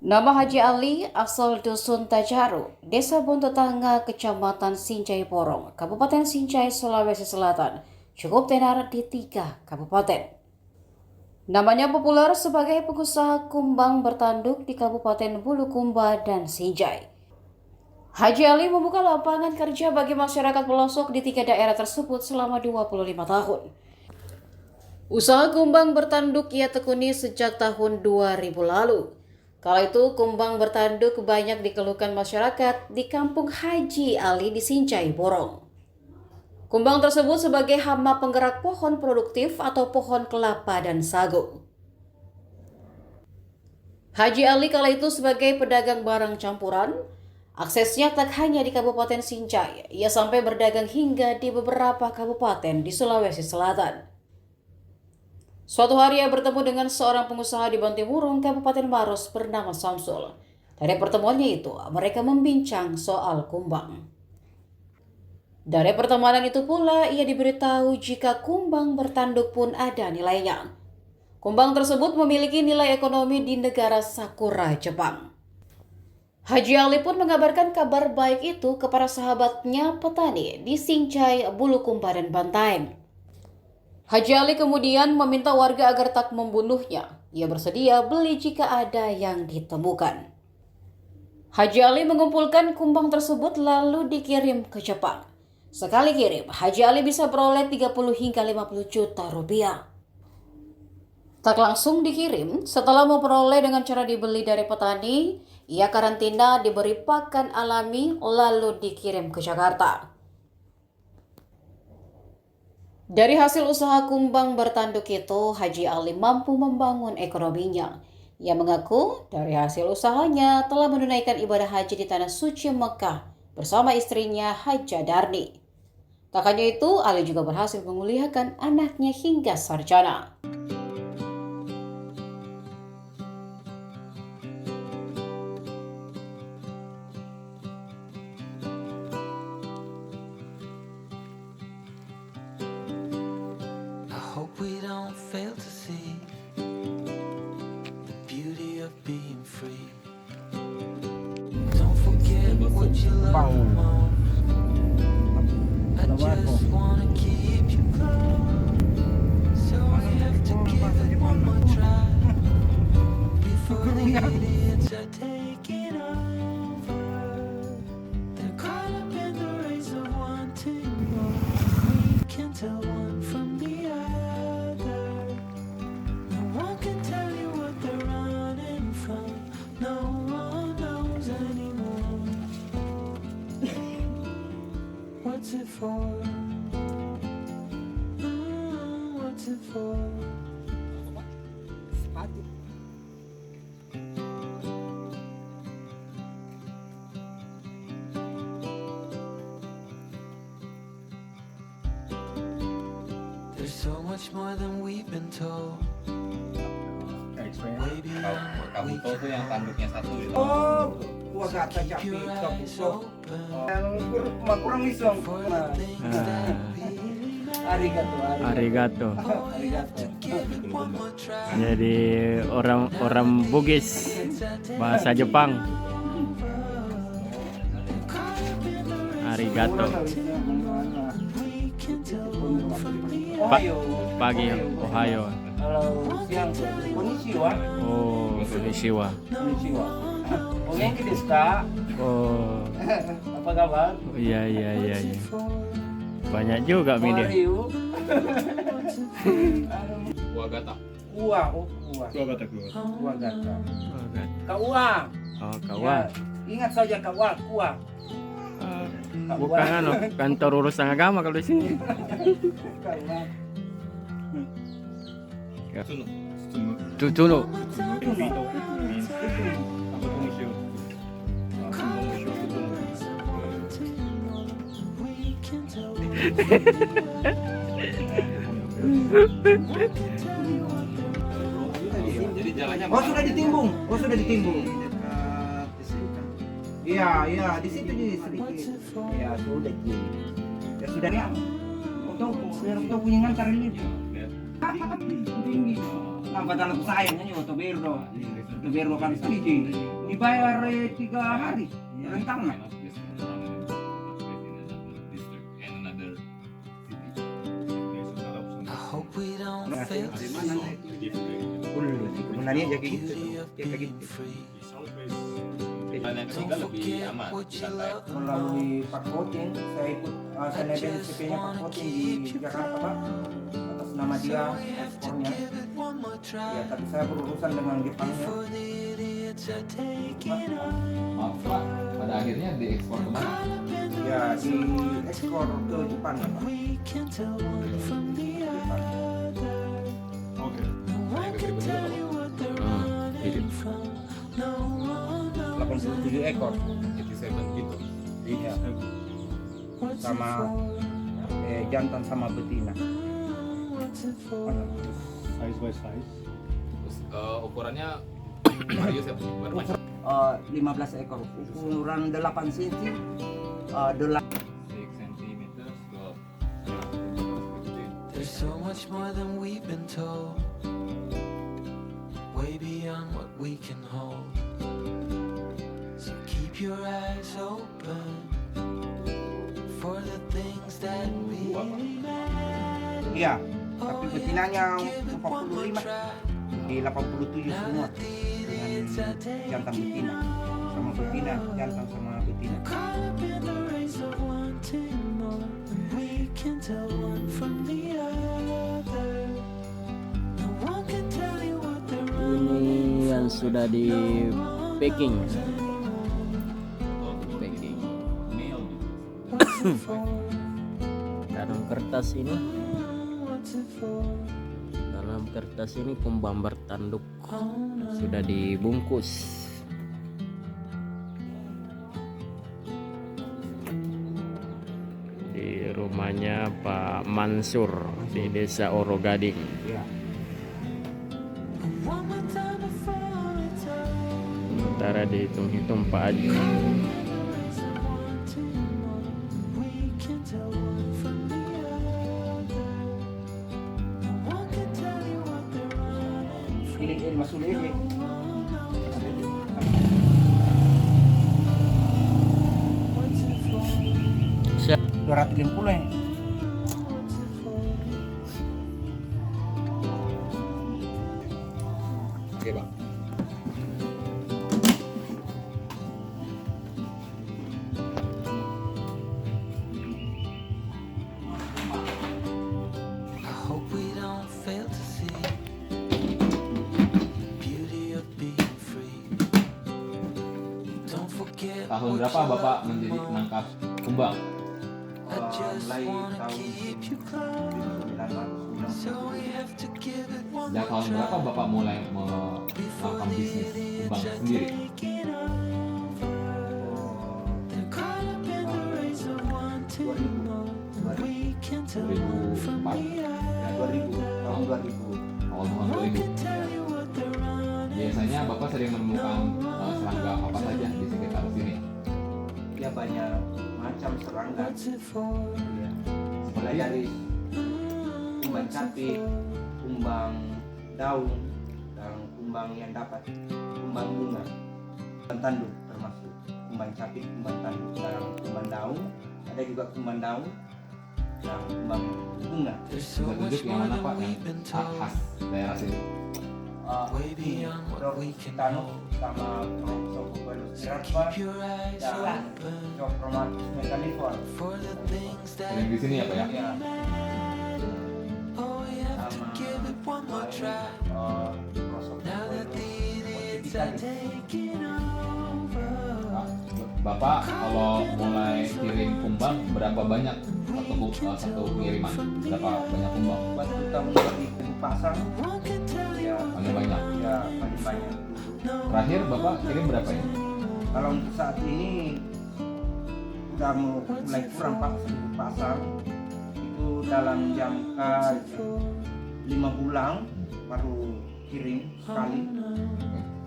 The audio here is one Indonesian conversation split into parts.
Nama Haji Ali asal Dusun Tajaru, Desa Bontotanga, Kecamatan Sinjai Porong, Kabupaten Sinjai, Sulawesi Selatan, cukup tenar di 3 kabupaten. Namanya populer sebagai pengusaha kumbang bertanduk di Kabupaten Bulukumba dan Sinjai. Haji Ali membuka lapangan kerja bagi masyarakat pelosok di 3 daerah tersebut selama 25 tahun. Usaha kumbang bertanduk ia tekuni sejak tahun 2000 lalu. Kala itu kumbang bertanduk banyak dikeluhkan masyarakat di kampung Haji Ali di Sinjai Porong. Kumbang tersebut sebagai hama penggerak pohon produktif atau pohon kelapa dan sagu. Haji Ali kala itu sebagai pedagang barang campuran, aksesnya tak hanya di Kabupaten Sinjai, ia sampai berdagang hingga di beberapa kabupaten di Sulawesi Selatan. Suatu hari ia bertemu dengan seorang pengusaha di Bantimurung, Kabupaten Maros bernama Samsul. Dari pertemuannya itu, mereka membincang soal kumbang. Dari pertemanan itu pula, ia diberitahu jika kumbang bertanduk pun ada nilainya. Kumbang tersebut memiliki nilai ekonomi di negara Sakura, Jepang. Haji Ali pun mengabarkan kabar baik itu kepada sahabatnya petani di Sinjai, Bulukumba, dan Bantaeng. Haji Ali kemudian meminta warga agar tak membunuhnya. Ia bersedia beli jika ada yang ditemukan. Haji Ali mengumpulkan kumbang tersebut lalu dikirim ke Jepang. Sekali kirim, Haji Ali bisa beroleh 30 hingga 50 juta rupiah. Tak langsung dikirim, setelah memperoleh dengan cara dibeli dari petani, ia karantina, diberi pakan alami, lalu dikirim ke Jakarta. Dari hasil usaha kumbang bertanduk itu, Haji Ali mampu membangun ekonominya. Ia mengaku dari hasil usahanya telah menunaikan ibadah haji di Tanah Suci Mekah bersama istrinya Hajah Darni. Tak hanya itu, Ali juga berhasil menguliakan anaknya hingga sarjana. Hope we don't fail to see the beauty of being free. Don't forget what you love most. I just wanna keep you close, so we have to give it one more try before the idiots are taking over. They're caught up in the race of wanting more. We can tell one from the other. No one can tell you what they're running from. No one knows anymore. What's it for? What's it for? There's so much more than we've been told. Way beyond what we Kabuto tuh yang tanduknya satu gitu. Oh, gua kata keep capi your eyes kapuso. open Yang kurang isong. for the things that really matter. Arigato, Arigato. arigato. Give it one more try. Jadi orang Bugis, bahasa Jepang. Arigato. We can tell one from the Ohayo. Pagi, Ohio. Kalau siang, konnichiwa. Oh, konnichiwa. Konnichiwa. Oh, genki desu ka? Oh, Apa kabar? iya. Banyak juga How are media. you? Kuagata. Ua, oh ua. Kuagata. Kuagata. Oh, kan. Kaua. Oh, kawan. Ya, ingat saja kaua, kua. Bukan anu, kantor urusan agama kalau di sini. Kaua. Tsuno. Tuno. Tuno. Means apa tuh musyu? we can tell. Jadi jalannya Oh, sudah ditimbung. Oh, sudah ditimbung. Iya, iya, di situ jadi sedikit. Ya sudah, Ji. Ya sudah ya. Untuk punya ngantar ini. Tinggi. Nampak dalam sayangnya nih Oto Verde kan sedikit. Dibayar 3 hari. Rentang lah. I hope we don't fail to see Sebenarnya jadi gitu. Ya kayak gitu. Yang ketiga lebih aman, what you santai. love the Melalui Pak Kotin, saya ikut seneben CP-nya Pak Kotin di Jakarta Pak. Atas nama dia, ekspornya. one more try Ya, tapi saya berurusan dengan Jepangnya. for the idiots are taking Maaf Pak, pada akhirnya diekspor kemana? Ya, di ekspor ke Jepang ya Pak. we can tell one from the other. Oke. No one can tell you what they're running from. No one knows 87 ekor. 87 gitu. Iya. what's it Sama for, jantan sama betina. what's it for. Size by size. Terus ukurannya varius ya, bermacam. 15 ekor. Ukuran 8 cm. 8 6 cm ke There's so much more than we've been told, way beyond what we can hold. So keep your eyes open for the things that really matter. Iya, tapi betinanya 45 di 87 semua dengan jantan betina sama betina, jantan sama betina. Caught up in the race of wanting more, and we can tell one from the other. No one can tell you what they're Ini yang sudah di packing. Packing. male. what's it for, Dalam kertas ini, what's it for. dalam kertas ini kumbang bertanduk sudah dibungkus. Di rumahnya Pak Mansur di Desa Orogading. Iya. One more time before it's over. Sementara dihitung-hitung Pak Haji. We can tell one from the other. No one can tell you what they're running Ini masuk ini. what's it for, 250 ya. Oke Bang. I hope we don't fail to see the beauty of being free. Don't forget Tahun what berapa you Bapak love menjadi most. penangkap kumbang? I just Mulai wanna tahun keep you close, 1990. so we have to give it one Sejak more tahun berapa try Bapak mulai before melakukan the bisnis kumbang idiots are sendiri? taking over. They're caught up in the race of wanting more. We can tell one from 2004. the Ya, other. 2000, tahun 2000. Awal tahun No one 2000. can tell you what they're running. Biasanya Bapak sering menemukan serangga apa saja di sekitar sini? Ya banyak macam serangga. What's it for? Ya. Mulai dari kumbang capit, kumbang daun, dan kumbang yang dapat kumbang bunga, kumbang tanduk termasuk kumbang capit, kumbang tanduk, dan kumbang daun. Ada juga kumbang daun dan kumbang bunga. There's so Bisa much tunjuk yang more mana than Pak yang we've been khas told, daerah sini? way beyond what we can Tano hold. sama Prosopopelos So Mirapa keep your eyes dan open Jochromatus megalifol. for the things that Sering di sini ya Pak ya? Ya, matter. Oh, we have to sama give it one more try. Now that Prosopopelos the idiots are occipitalis. taking over. Pak, Bapak kalau mulai kirim kumbang berapa banyak satu pengiriman? Berapa banyak kumbang? Waktu tahun 2000 pasang One can tell you ya Paling banyak. ya paling banyak dulu. Terakhir Bapak kirim berapa ini? Kalau untuk saat ini udah mulai kurang Pak, 1000 pasang itu dalam jangka 5 bulan baru kirim sekali.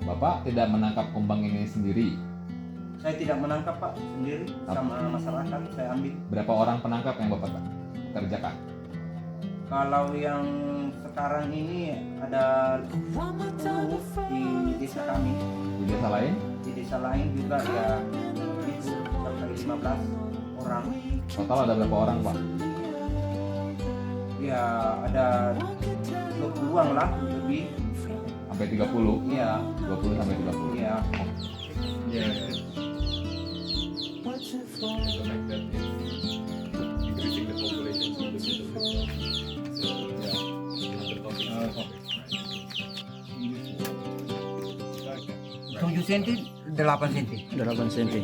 Bapak tidak menangkap kumbang ini sendiri. Saya tidak menangkap Pak sendiri, sama masyarakat saya ambil. Berapa orang penangkap yang Bapak kerjakan? Kalau yang sekarang ini ada 10 di desa kami. Di desa lain? Di desa lain juga ya itu sampai 15 orang. Total ada berapa orang, Pak? Ya ada 20-an lah lebih. Sampai 30? Iya, 20 sampai 30. iya. Tujuh senti, 8 senti. 8 cm.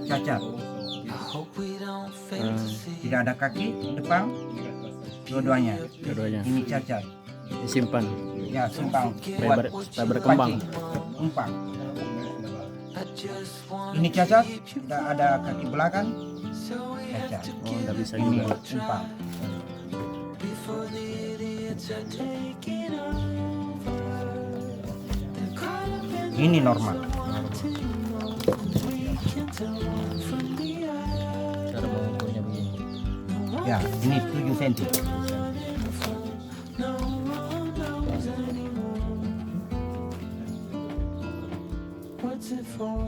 Cacat. I hope we don't fail to see. Tidak ada kaki depan. Dua-duanya. Keduanya Ini cacat. disimpan Ya, simpang. supaya supaya berkembang. Umpang. I just want Ini cacat. Tidak ada kaki belakang. Cacat. Oh, nggak bisa Ini juga. umpang. before the idiots are taking over. They're caught up in Ini normal. we can tell one from the other. Cara mengukurnya begini. Ya, ini 7 senti. No one knows anymore. What's it for?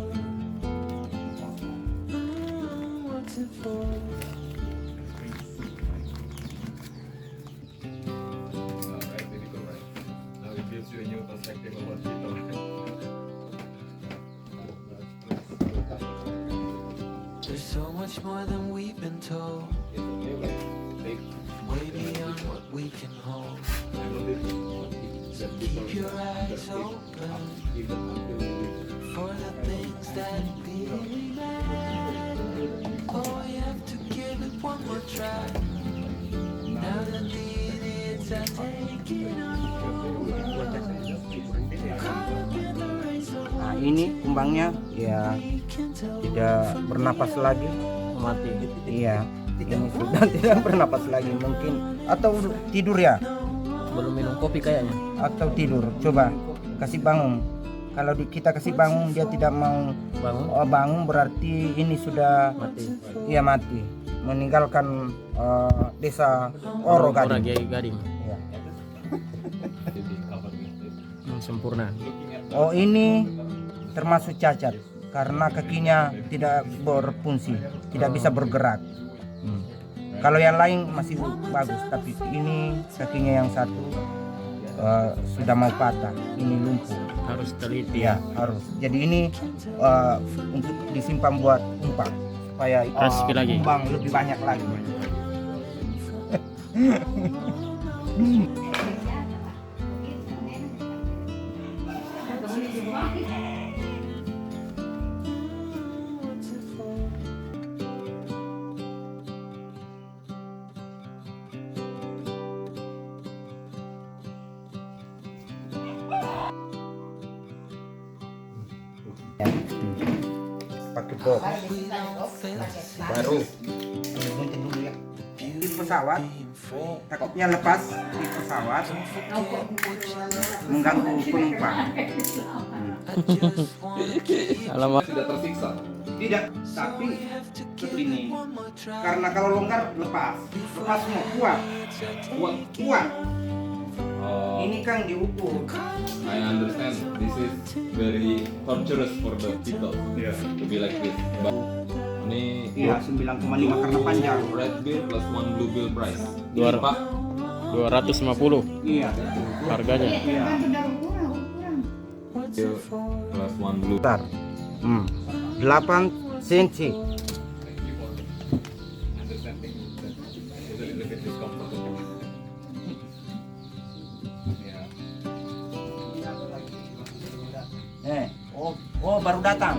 What's it for? There's so much more than we've been told, way beyond what we can hold. So keep your eyes open for the things that really matter. Oh, you have to give it one more try. Now that the idiots are taking over. Caught up in the race of Nah, ini kumbangnya ya we can tell. tidak bernapas lagi. Mati. Iya, ini sudah tidak bernapas lagi mungkin atau tidur ya, Belum minum kopi kayaknya. atau tidur. Coba kasih bangun. Kalau kita kasih bangun dia tidak mau Bangun. bangun berarti ini sudah Mati. ia mati, meninggalkan desa Oro Orang Gading. Gading. Iya. Sempurna. Oh, ini termasuk cacat karena kakinya tidak berfungsi, tidak bisa bergerak. Kalau yang lain masih bagus, tapi ini kakinya yang satu sudah mau patah, ini lumpuh. Harus teliti. Ya harus. Jadi ini untuk disimpan buat umpang supaya Rezeki lagi. umbang lebih banyak lagi. Pakai box baru. Gunting dulu ya. Di pesawat, takutnya lepas di pesawat mengganggu penumpang. Alamak. Tidak tersiksa. Tidak, tapi begini. Karena kalau longgar lepas semua kuat, kuat. Oh, Ini kan diukur. I understand. This is very torturous for the people. To be like this. But ini Iya 9,5 karena panjang. red bill plus one blue bill price. Dua- Ini, Pak. 250 Iya. harganya. Iya. Bill plus one blue. Bentar. 8 cm. Oh baru datang.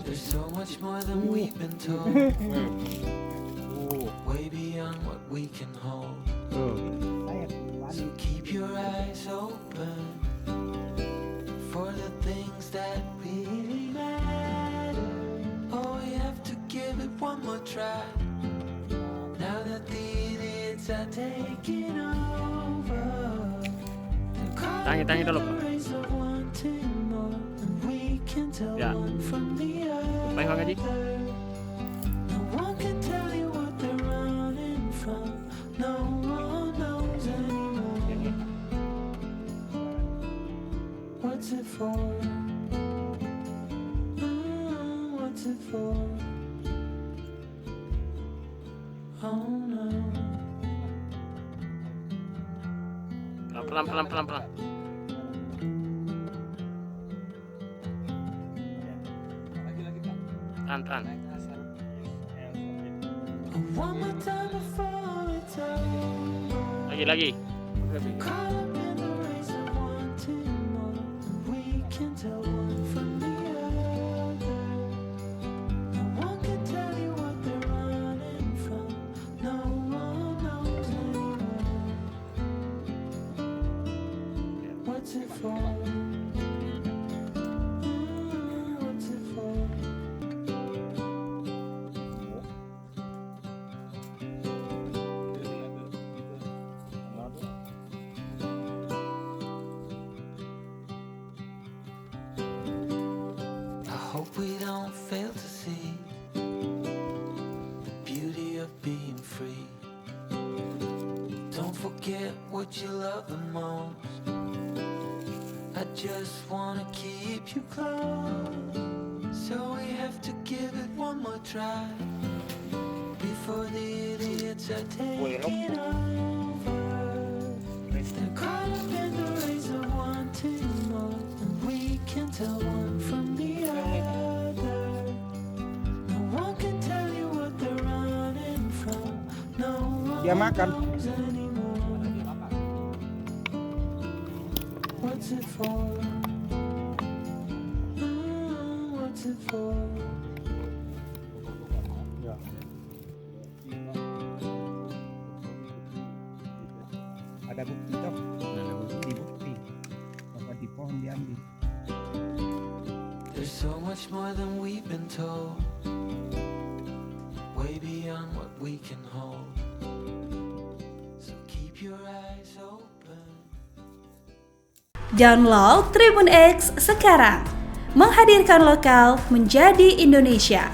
There's so much more than we've been told, way beyond what we can hold. So keep your eyes open for the things that really matter. Oh, you have to give it one more try. Now that the idiots are taking over. They're caught Tangi dulu, in Pak. the race of wanting more. We can tell Ya. one from the other. Baik, Pak Haji. No one can tell you what Pelan. Tahan. Lagi. What's it for? What's it for? I hope we don't fail to see the beauty of being free. Don't forget what you love the most. I just wanna keep you close, so we have to give it one more try before the idiots are taking over. They're caught up in the race of wanting more, and we can tell one from the other. No one can tell you what they're running from. No one Dia makan. knows anymore. What's it for? What's it for? Ada bukti toh? Bukti. Bahwa di pohon diambil. There's so much more than we've been told, way beyond what we can hold. So keep your eyes open. Download Tribun X sekarang, menghadirkan lokal menjadi Indonesia.